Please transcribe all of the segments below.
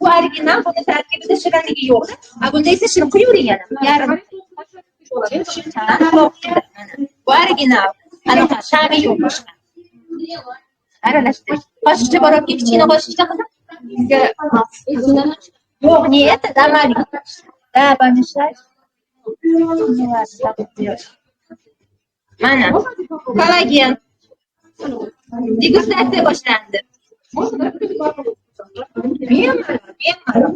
Bu original, buni tarkibida shirinligi yo'q. Bunda esa shirin quyavering yana. Yarim. Bu original. Anaqa ta'mi yo'q boshqa. Aralashtir. Qoshiqcha bor olib, kichkina qoshiqcha qilib. Yo'q, нет, да, маленький. Да, помешать. Mana, kollagen. Degustatsiya boshlandi. Bemalol.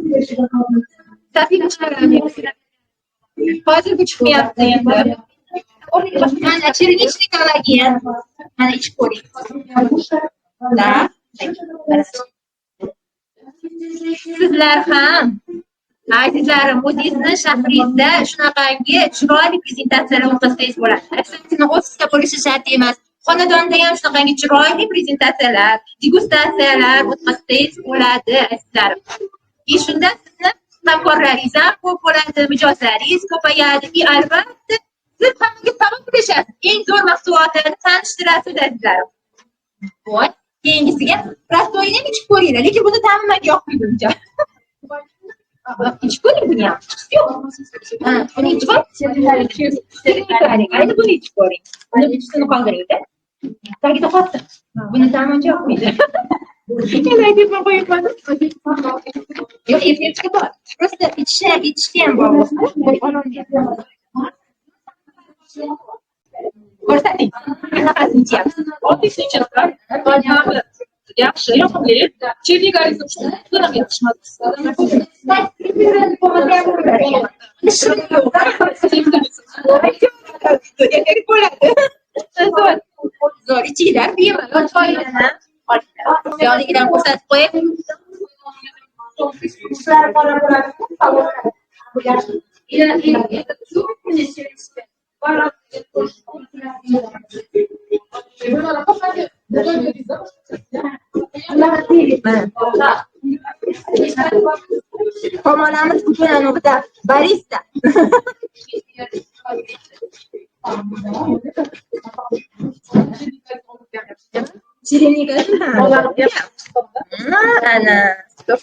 Hozir bu chiqmayapti endi. Mana chirnichli kollagen. Mana ichib ko'ring. Da. Sizlar ham azizlarim, o'zingizni shahringizda shunaqangi chiroyli prezentatsiyalar o'tkazsangiz bo'ladi. Aksiyani ofisda bo'lishi shart emas. Xonadonda ham shunaqangi chiroyli prezentatsiyalar, degustatsiyalar o'tkazsangiz bo'ladi, azizlarim. Shunda sizni hamkorlaringiz ham ko'p bo'ladi, mijozlaringiz ko'payadi. Albatta, siz hammaga sabab bo'lasiz. Eng zo'r mahsulotlarni tanishtirasiz, azizlarim. Voy, keyingisiga prostoyini ham ichib ko'ringlar, lekin buni ta'mi menga yoqmaydi uncha. İçip koyayım bunu ya. Yok. Bunu içip koy. Aynı bunu içip koyayım. Bunu içtiğini kaldırıyor da. Sanki de kattım. Bunu tam önce yapmaydı. Hemen ben koyamadım. Yok, efendim çıkıyor. Просто içten bağlı. Ko'rsating. Qanaqasini ichyapsiz? Oddiy ichasizlar. Banyog'i yaxshi, yoqimli. Chirnigaringiz uchun ham yetishmadi. Zo'r ichinglar, bemalol foydalana. Yonidan ko'rsatib qo'yib. Ko'malamiz bugun bitta barista. Shirinlik ana, stop,